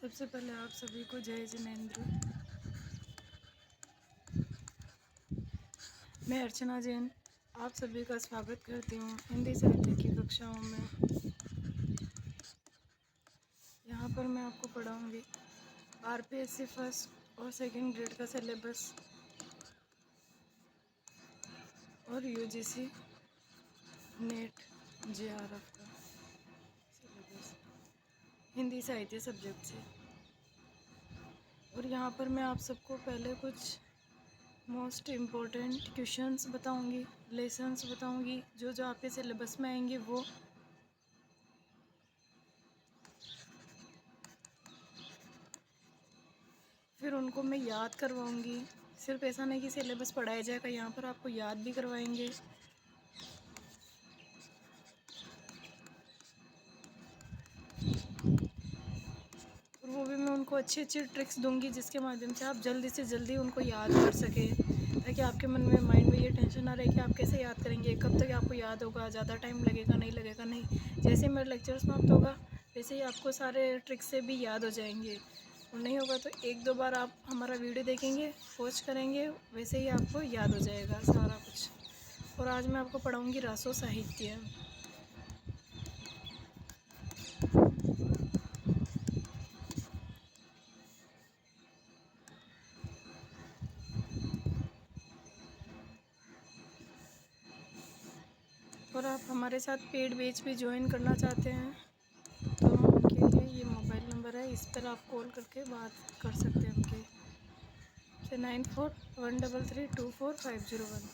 सबसे पहले आप सभी को जय जिनेंद्र। मैं अर्चना जैन आप सभी का स्वागत करती हूँ हिंदी साहित्य की कक्षाओं में। यहाँ पर मैं आपको पढ़ाऊँगी आरपीएससी फर्स्ट और सेकंड ग्रेड का सिलेबस और यूजीसी नेट जेआरएफ का सिलेबस हिंदी साहित्य सब्जेक्ट से। और यहाँ पर मैं आप सबको पहले कुछ मोस्ट इम्पोर्टेंट क्वेश्चंस बताऊंगी, लेसन्स बताऊंगी जो जो आपके सिलेबस में आएंगे वो। फिर उनको मैं याद करवाऊंगी। सिर्फ ऐसा नहीं कि सिलेबस पढ़ाया जाएगा, यहाँ पर आपको याद भी करवाएंगे। और वो भी मैं उनको अच्छी अच्छी ट्रिक्स दूंगी जिसके माध्यम से आप जल्दी से जल्दी उनको याद कर सकें, ताकि आपके मन में माइंड में ये टेंशन ना रहे कि आप कैसे याद करेंगे, कब तक आपको याद होगा, ज़्यादा टाइम लगेगा नहीं लगेगा। नहीं, जैसे मेरा लेक्चर समाप्त होगा वैसे ही आपको सारे ट्रिक्स से भी याद हो जाएंगे। और नहीं होगा तो एक दो बार आप हमारा वीडियो देखेंगे, वॉच करेंगे, वैसे ही आपको याद हो जाएगा सारा कुछ। और आज मैं आपको पढ़ाऊँगी रासो साहित्य। और आप हमारे साथ पेड बैच भी ज्वाइन करना चाहते हैं तो उनके लिए ये मोबाइल नंबर है, इस पर आप कॉल करके बात कर सकते हैं उनके से 9413324501।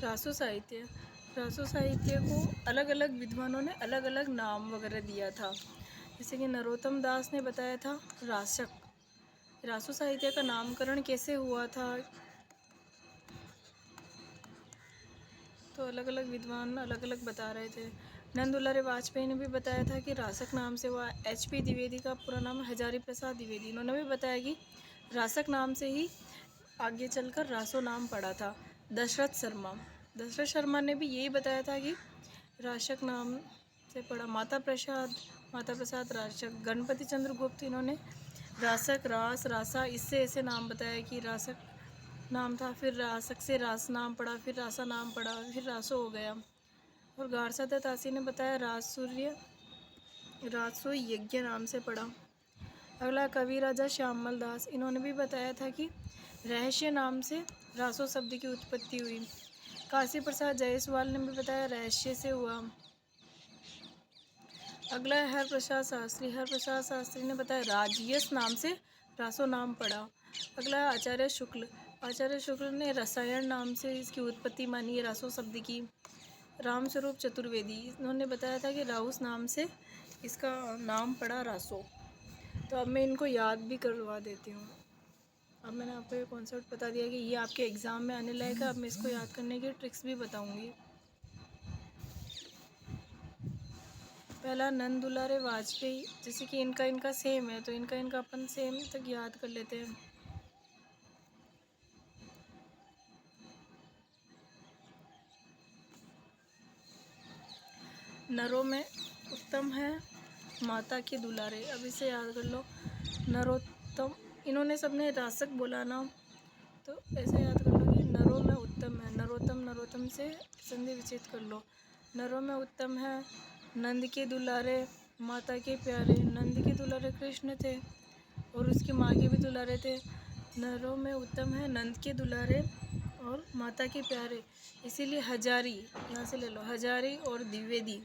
रासो साहित्य को अलग अलग विद्वानों ने अलग अलग नाम वगैरह दिया था। जैसे कि नरोत्तम दास ने बताया था रासक। रासो साहित्य का नामकरण कैसे हुआ था, तो अलग अलग विद्वान अलग अलग बता रहे थे। नंद दुलारे वाजपेयी ने भी बताया था कि रासक नाम से हुआ। HP द्विवेदी का पूरा नाम हजारी प्रसाद द्विवेदी, इन्होंने भी बताया कि रासक नाम से ही आगे चलकर रासो नाम पड़ा था। दशरथ शर्मा ने भी यही बताया था कि रासक नाम से पड़ा। माता प्रसाद रासक। गणपति चंद्र गुप्त, इन्होंने रासक, रास, रासा इससे ऐसे नाम बताया कि रासक नाम था, फिर रासक से रास नाम पड़ा, फिर रासा नाम पड़ा, फिर रासो हो गया। और गारसा दत्तासी ने बताया रासो यज्ञ नाम से पड़ा। अगला कवि राजा श्यामल दास, इन्होंने भी बताया था कि रहस्य नाम से रासो शब्द की उत्पत्ति हुई। काशी प्रसाद जायसवाल ने भी बताया रहस्य से हुआ। अगला है हरप्रसाद शास्त्री ने बताया राजयस नाम से रासो नाम पड़ा। अगला आचार्य शुक्ल ने रसायन नाम से इसकी उत्पत्ति मानी है रासो शब्द की। रामस्वरूप चतुर्वेदी, इन्होंने बताया था कि राउस नाम से इसका नाम पड़ा रासो। तो अब मैं इनको याद भी करवा देती हूँ। अब मैंने आपको ये कॉन्सेप्ट बता दिया कि ये आपके एग्ज़ाम में आने लायक है। अब मैं इसको याद करने की ट्रिक्स भी बताऊँगी। पहला नंद दुलारे वाजपेयी, जैसे कि इनका सेम है तो इनका अपन सेम तक याद कर लेते हैं। नरों में उत्तम है माता के दुलारे, अब इसे याद कर लो। नरोत्तम, इन्होंने सबने रासक बोला ना, तो ऐसे याद कर लो कि नरों में उत्तम है। नरोत्तम से संधि विच्छेद कर लो। नरों में उत्तम है नंद के दुलारे, माता के प्यारे। नंद के दुलारे कृष्ण थे और उसकी माँ के भी दुलारे थे। नरों में उत्तम है नंद के दुलारे और माता के प्यारे, इसीलिए हजारी, यहाँ से ले लो हजारी और द्विवेदी,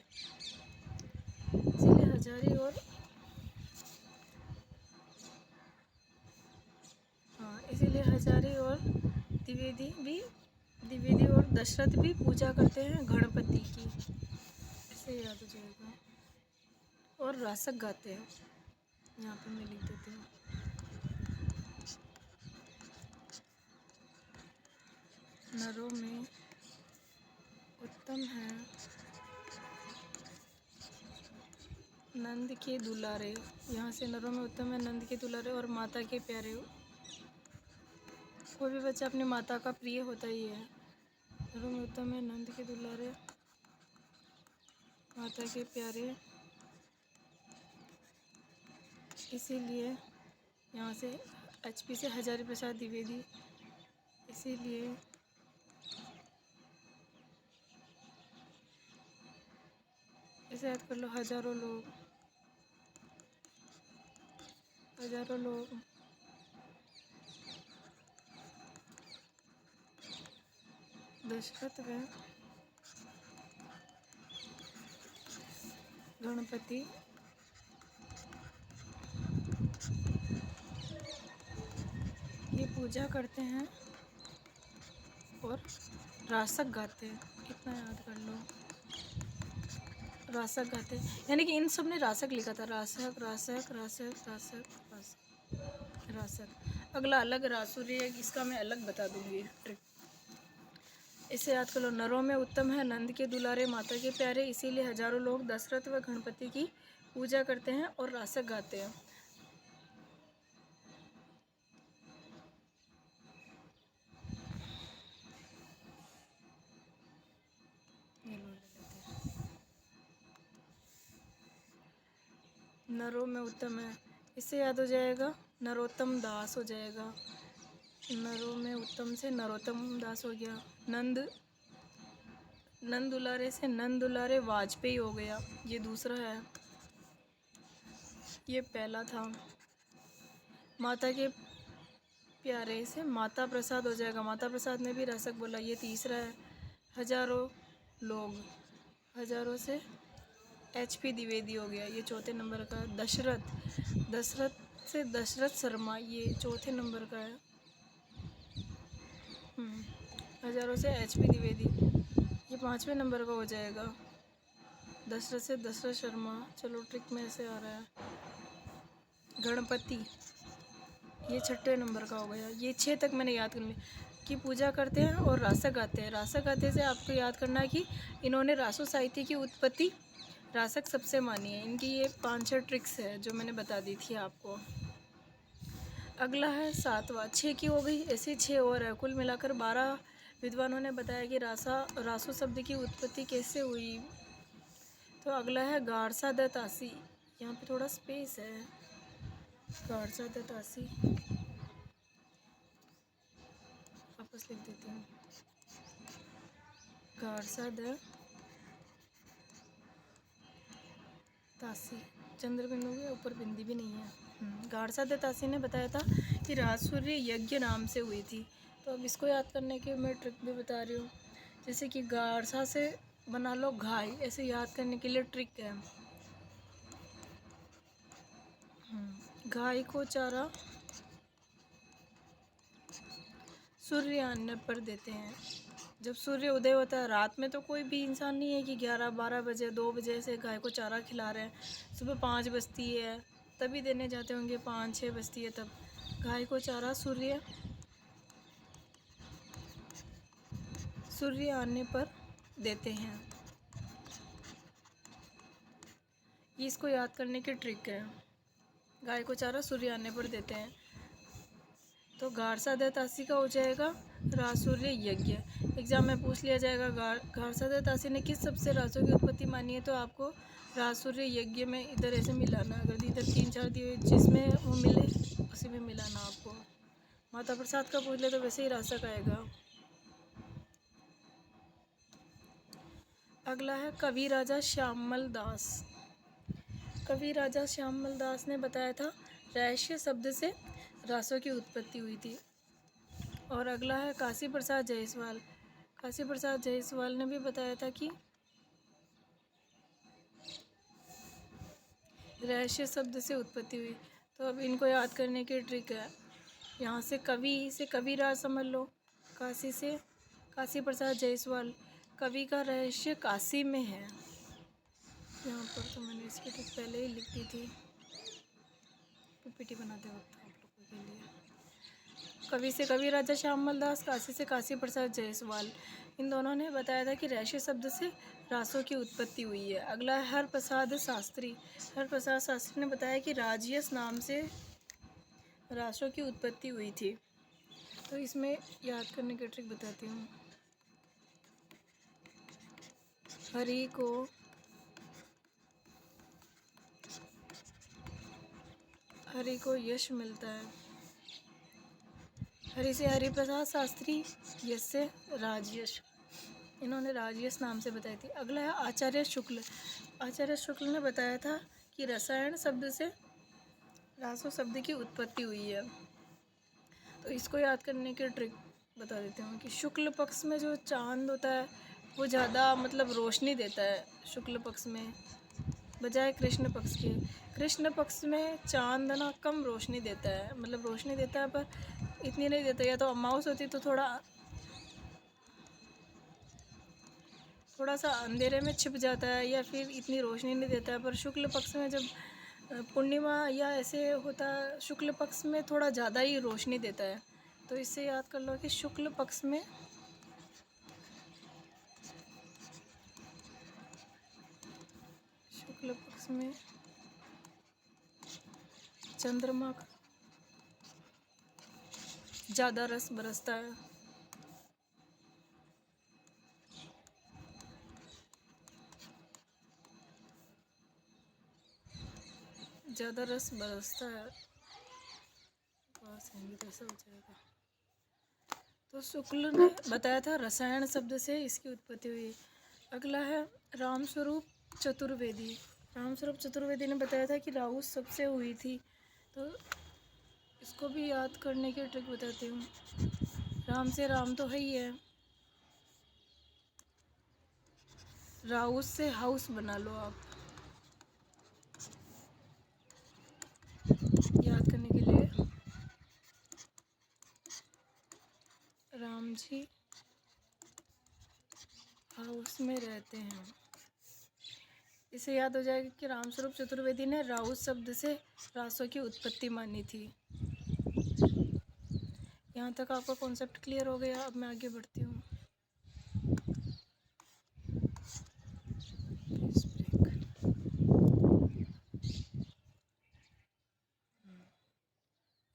इसीलिए हजारी और इसीलिए हजारी और द्विवेदी और दशरथ भी पूजा करते हैं गणपति की, इसे याद हो जाएगा। और रासक गाते हैं, यहाँ पे मैं लिख देती हूँ। नरों में उत्तम है नंद के दुलारे, यहाँ से नरों में उत्तम है नंद के दुलारे और माता के प्यारे। कोई भी बच्चा अपनी माता का प्रिय होता ही है, नरों में उत्तम है, नंद के दुलारे, माता के प्यारे, इसीलिए यहाँ से HP से हजारी प्रसाद द्विवेदी, इसीलिए इसे याद कर लो। हजारों लोग दशरथ व गणपति ये पूजा करते हैं और रासक गाते हैं। इतना याद कर लो, रासक गाते हैं, यानी कि इन सब ने रासक लिखा था। रासक रासक रासक रासक रासक रासक। अगला अलग रासुरी है, इसका मैं अलग बता दूंगी ट्रिक। इसे याद कर लो। नरों में उत्तम है, नंद के दुलारे, माता के प्यारे, इसीलिए हजारों लोग दशरथ व गणपति की पूजा करते हैं और रासक गाते हैं। नरों में उत्तम है, इससे याद हो जाएगा नरोत्तम दास हो जाएगा। नरों में उत्तम से नरोत्तम दास हो गया। नंद दुलारे से नंद दुलारे वाजपेयी हो गया, ये दूसरा है, ये पहला था। माता के प्यारे से माता प्रसाद हो जाएगा, माता प्रसाद ने भी रसक बोला, ये तीसरा है। हजारों से HP द्विवेदी हो गया, ये चौथे नंबर का। दशरथ से दशरथ शर्मा, ये चौथे नंबर का है। हजारों से HP द्विवेदी, ये पाँचवें नंबर का हो जाएगा। दशरथ से दशरथ शर्मा, चलो ट्रिक में से आ रहा है। गणपति, ये छठे नंबर का हो गया। ये 6 तक मैंने याद कर ली कि पूजा करते हैं और रासक गाते हैं। रासक गाते से आपको याद करना है कि इन्होंने रासो साहित्य की उत्पत्ति रासक सबसे मानी है। इनकी ये 5-6 ट्रिक्स है जो मैंने बता दी थी आपको। अगला है 7वां, 6 की हो गई, ऐसे 6 और है। कुल मिलाकर 12 विद्वानों ने बताया कि रासो शब्द की उत्पत्ति कैसे हुई। तो अगला है गारसा द तासी, यहाँ पे थोड़ा स्पेस है। गारसा द तासी वापस लिख देती हूँ। गारसा द तासी, चंद्र बिंदु के ऊपर बिंदी भी नहीं है। गारसा द तासी ने बताया था कि राजसूर्य यज्ञ नाम से हुई थी। तो अब इसको याद करने के मैं ट्रिक भी बता रही हूँ। जैसे कि गारसा से बना लो घाई, ऐसे याद करने के लिए ट्रिक है। गाय को चारा सूर्य आने पर देते हैं। जब सूर्य उदय होता है, रात में तो कोई भी इंसान नहीं है कि 11-12 बजे 2 बजे से गाय को चारा खिला रहे हैं। सुबह 5 बजती है तभी देने जाते होंगे, 5-6 बजती है तब। गाय को चारा सूर्य आने पर देते हैं। ये इसको याद करने की ट्रिक है। गाय को चारा सूर्य आने पर देते हैं। तो गारसा द तासी का हो जाएगा रासूर्य यज्ञ। एग्जाम में पूछ लिया जाएगा गारसा द तासी ने किस सबसे रासों की उत्पत्ति मानी है, तो आपको रासूर्य यज्ञ में इधर ऐसे मिलाना। अगर इधर 3-4 दिए जिसमें वो मिले उसी में मिलाना आपको। माता प्रसाद का पूछ ले तो वैसे ही रासक आएगा। अगला है कवि राजा श्यामल दास। कवि राजा श्यामल दास ने बताया था रहस्य शब्द से रासों की उत्पत्ति हुई थी। और अगला है काशी प्रसाद जायसवाल। काशी प्रसाद जायसवाल ने भी बताया था कि रहस्य शब्द से उत्पत्ति हुई। तो अब इनको याद करने की ट्रिक है। यहाँ से कविराज समझ लो, काशी से काशी प्रसाद जायसवाल, कवि का रहस्य काशी में है। यहाँ पर तो मैंने इसकी ट्रिक पहले ही लिख दी थी PPT बनाते वक्त आप लोगों के लिए। कवि से कवि राजा श्यामल दास, काशी से काशी प्रसाद जायसवाल, इन दोनों ने बताया था कि रहस्य शब्द से रासों की उत्पत्ति हुई है। अगला है हरप्रसाद शास्त्री। हरप्रसाद शास्त्री ने बताया कि राजयस नाम से रासों की उत्पत्ति हुई थी। तो इसमें याद करने की ट्रिक बताती हूँ। हरि को यश मिलता है। हरि से हरिप्रसाद शास्त्री, यश से राजयश, इन्होंने राजयश नाम से बताई थी। अगला है आचार्य शुक्ल। आचार्य शुक्ल ने बताया था कि रसायन शब्द से रासो शब्द की उत्पत्ति हुई है। तो इसको याद करने की ट्रिक बता देती हूँ कि शुक्ल पक्ष में जो चांद होता है वो ज़्यादा मतलब रोशनी देता है शुक्ल पक्ष में, बजाय कृष्ण पक्ष के। कृष्ण पक्ष में चांद ना कम रोशनी देता है, मतलब रोशनी देता है पर इतनी नहीं देता। या तो अमावस होती तो थोड़ा सा अंधेरे में छिप जाता है, या फिर इतनी रोशनी नहीं देता है। पर शुक्ल पक्ष में जब पूर्णिमा या ऐसे होता है, शुक्ल पक्ष में थोड़ा ज़्यादा ही रोशनी देता है। तो इससे याद कर लो कि शुक्ल पक्ष में चंद्रमा का ज़्यादा रस बरसता है। ज़्यादा रस बरसता है, तो ऐसा हो जाएगा। तो शुक्ल ने बताया था रसायन शब्द से इसकी उत्पत्ति हुई। अगला है रामस्वरूप चतुर्वेदी। रामस्वरूप चतुर्वेदी ने बताया था कि राहु सबसे हुई थी। तो इसको भी याद करने की ट्रिक बताती हूँ। राम से राम तो है ही है, राहु से हाउस बना लो आप याद करने के लिए। राम जी हाउस में रहते हैं, इसे याद हो जाएगा कि रामस्वरूप चतुर्वेदी ने राहु शब्द से रासों की उत्पत्ति मानी थी। यहाँ तक आपका कॉन्सेप्ट क्लियर हो गया। अब मैं आगे बढ़ती हूँ।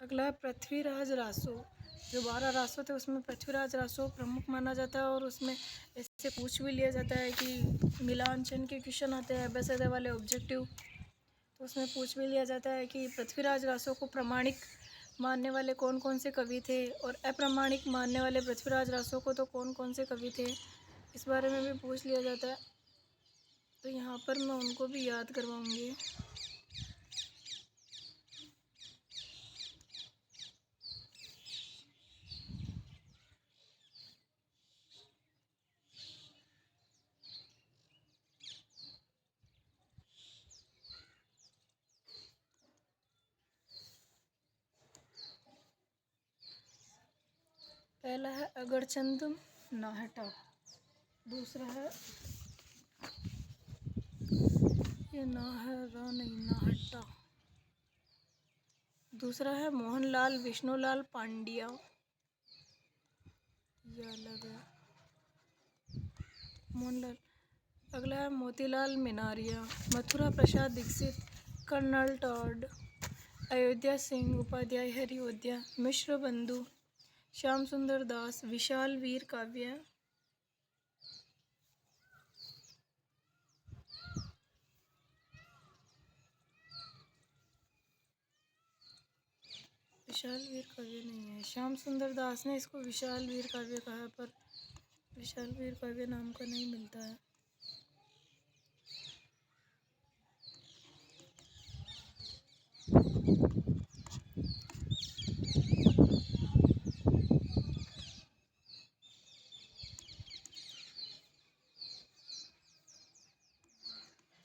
अगला है पृथ्वीराज रासो। जो 12 रासो थे उसमें पृथ्वीराज रासो प्रमुख माना जाता है, और उसमें ऐसे पूछ भी लिया जाता है कि मिलांचन के क्वेश्चन आते हैं एबेसेदे वाले ऑब्जेक्टिव, तो उसमें पूछ भी लिया जाता है कि पृथ्वीराज रासो को प्रमाणिक मानने वाले कौन कौन से कवि थे, और अप्रामाणिक मानने वाले पृथ्वीराज रासो को तो कौन कौन से कवि थे, इस बारे में भी पूछ लिया जाता है। तो यहाँ पर मैं उनको भी याद करवाऊँगी। पहला है अगरचंद नाहटा, दूसरा है ये नाहटा, दूसरा है मोहनलाल विष्णुलाल पांड्या, ये अलग है मोहनलाल। अगला है मोतीलाल मिनारिया, मथुरा प्रसाद दीक्षित, कर्नल टॉड, अयोध्या सिंह उपाध्याय हरियोध्या, मिश्र बंधु, श्याम सुंदर दास, विशाल वीर काव्य, विशाल वीर काव्य नहीं है, श्याम सुंदर दास ने इसको विशाल वीर काव्य कहा, पर विशाल वीर काव्य नाम का नहीं मिलता है।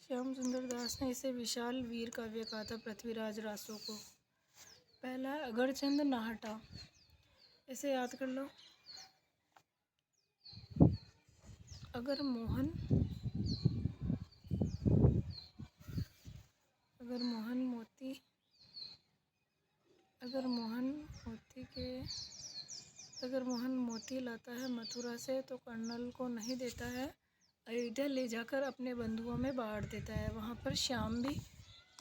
श्याम सुंदर दास ने इसे विशाल वीर काव्य कहा था पृथ्वीराज रासो को। पहला है अगरचंद नाहटा, इसे याद कर लो। अगर मोहन मोती लाता है मथुरा से तो कर्नल को नहीं देता है, अयोध्या ले जाकर अपने बंधुओं में बांट देता है, वहाँ पर श्याम भी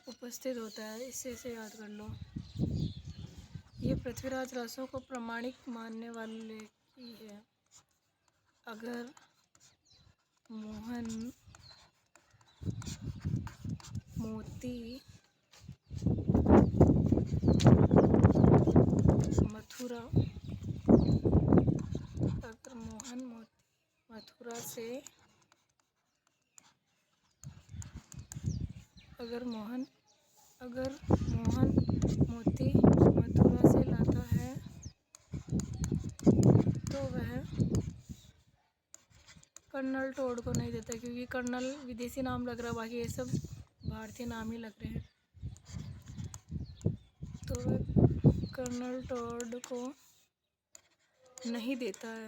उपस्थित होता है। इसे याद कर लो। ये पृथ्वीराज रासो को प्रमाणिक मानने वाले की है। अगर मोहन मोती मथुरा, अगर मोहन मोती मथुरा से, अगर मोहन मोती मथुरा से लाता है तो वह कर्नल टोड को नहीं देता, क्योंकि कर्नल विदेशी नाम लग रहा है, बाकी ये सब भारतीय नाम ही लग रहे हैं। तो वह कर्नल टोड को नहीं देता है।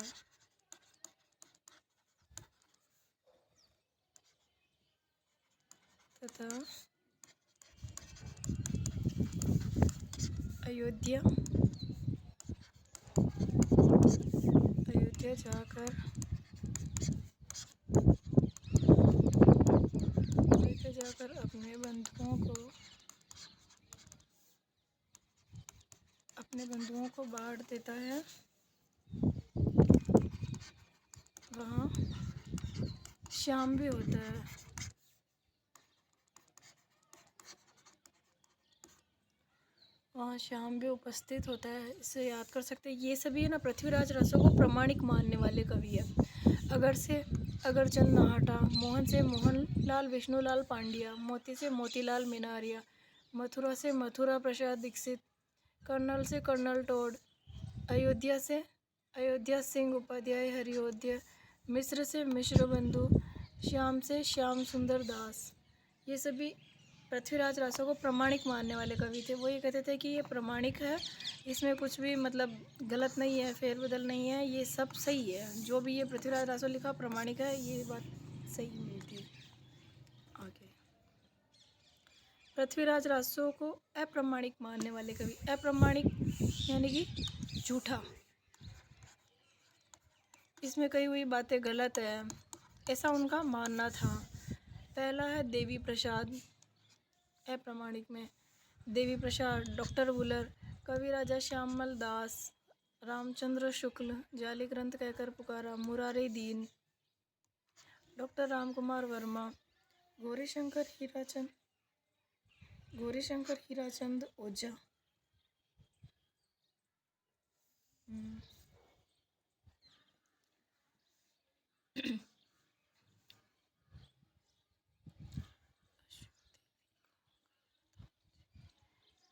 तथा अयोध्या जाकर अपने बंधुओं को बांट देता है। वहाँ श्याम भी होता है। वहाँ श्याम भी उपस्थित होता है, इसे याद कर सकते हैं। ये सभी है ना पृथ्वीराज रासो को प्रमाणिक मानने वाले कवि है। अगरचंद नाहटा, मोहन से मोहनलाल विष्णुलाल पांड्या, मोती से मोतीलाल मिनारिया, मथुरा से मथुरा प्रसाद दीक्षित, कर्नल से कर्नल टोड, अयोध्या सिंह उपाध्याय हरियोध्य, मिस्र से मिश्र बंधु, श्याम से श्याम सुंदर दास। ये सभी पृथ्वीराज रासो को प्रमाणिक मानने वाले कवि थे। वो ये कहते थे कि ये प्रमाणिक है, इसमें कुछ भी मतलब गलत नहीं है, फेरबदल नहीं है, ये सब सही है। जो भी ये पृथ्वीराज रासो लिखा प्रमाणिक है, ये बात सही मिलती है। आगे पृथ्वीराज रासो को अप्रमाणिक मानने वाले कवि। अप्रमाणिक यानी कि झूठा, इसमें कही हुई बातें गलत है, ऐसा उनका मानना था। पहला है देवी प्रसाद। अप्रमाणिक में देवी प्रसाद, डॉक्टर वुलर, कवि राजा श्यामल दास, रामचंद्र शुक्ल, जाली ग्रंथ कहकर पुकारा, मुरारी दीन, डॉक्टर रामकुमार वर्मा, गौरीशंकर हीराचंद ओझा।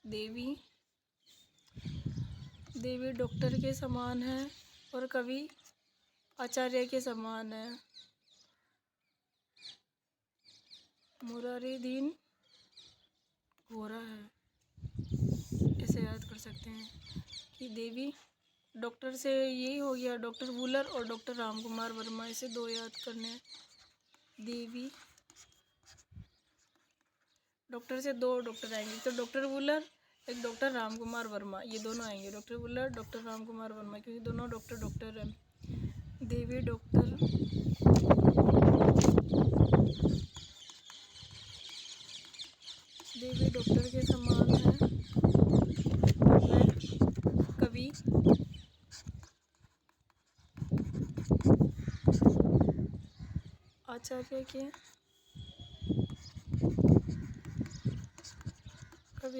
देवी डॉक्टर के समान है और कवि आचार्य के समान है। मुरारी दीन घोड़ा है, ऐसे याद कर सकते हैं कि देवी डॉक्टर से यही हो गया, डॉक्टर वुलर और डॉक्टर रामकुमार वर्मा, इसे दो याद करने हैं। देवी डॉक्टर से दो डॉक्टर आएंगे, तो डॉक्टर वुलर एक डॉक्टर रामकुमार वर्मा, ये दोनों आएंगे, डॉक्टर वुलर डॉक्टर रामकुमार वर्मा, क्योंकि दोनों डॉक्टर हैं। देवी डॉक्टर के समान है। वह कवि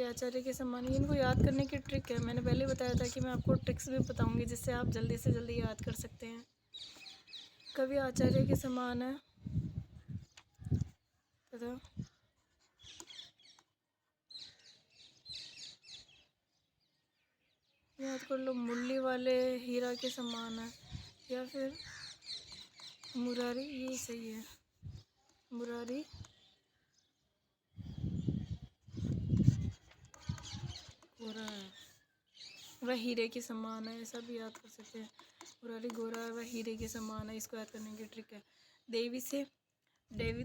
आचार्य के समान। इनको याद करने की ट्रिक है, मैंने पहले बताया था कि मैं आपको ट्रिक्स भी बताऊंगी जिससे आप जल्दी से जल्दी याद कर सकते हैं। कवि आचार्य के समान है तथा याद कर लो, मुरली वाले हीरा के समान है, या फिर मुरारी, ये सही है, मुरारी गोरा है, वह हीरे के समान है, ऐसा भी याद कर सकते हैं। मुरारी गोरा है, वह हीरे के समान है, इसको याद करने की ट्रिक है।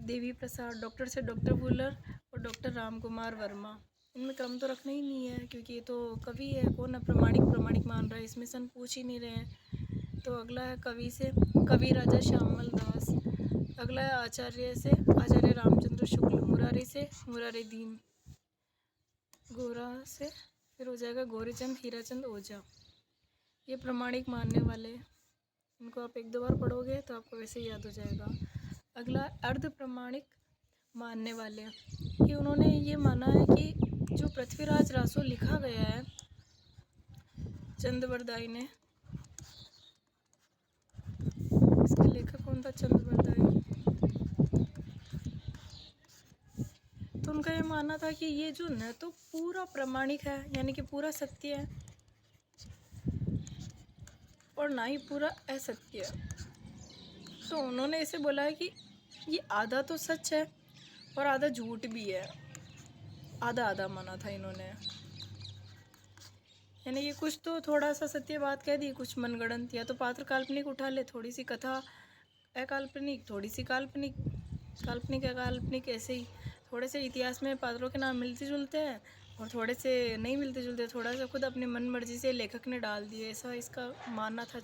देवी प्रसाद, डॉक्टर से डॉक्टर वुलर और डॉक्टर रामकुमार वर्मा। इनमें क्रम तो रखना ही नहीं है, क्योंकि ये तो कवि है, कौन प्रमाणिक मान रहा है, इसमें सन पूछ ही नहीं रहे हैं। तो अगला है कवि से कवि राजा श्यामल दास, अगला है आचार्य से आचार्य रामचंद्र शुक्ल, मुरारी से मुरारी दीन, गोरा से फिर हो जाएगा गौरीचंद हीराचंद ओझा। ये प्रमाणिक मानने वाले, इनको आप एक दो बार पढ़ोगे तो आपको वैसे ही याद हो जाएगा। अगला अर्ध प्रमाणिक मानने वाले कि उन्होंने ये माना है कि जो पृथ्वीराज रासो लिखा गया है चंद्रवरदाई ने, इसका लेखक कौन था? चंद्रवरदाई। तो उनका ये मानना था कि ये जो न तो पूरा प्रामाणिक है यानी कि पूरा सत्य है और ना ही पूरा असत्य है। तो उन्होंने इसे बोला है कि ये आधा तो सच है और आधा झूठ भी है, आधा आधा माना था इन्होंने। यानी कि कुछ तो थोड़ा सा सत्य बात कह दी, कुछ मनगढ़ंत, या तो पात्र काल्पनिक उठा ले, थोड़ी सी कथा अकाल्पनिक, थोड़ी सी काल्पनिक, काल्पनिक अकाल्पनिक, ऐसे ही थोड़े से इतिहास में पात्रों के नाम मिलते जुलते हैं और थोड़े से नहीं मिलते जुलते, थोड़ा सा खुद अपनी मन मर्जी से लेखक ने डाल दिए, ऐसा इसका मानना था।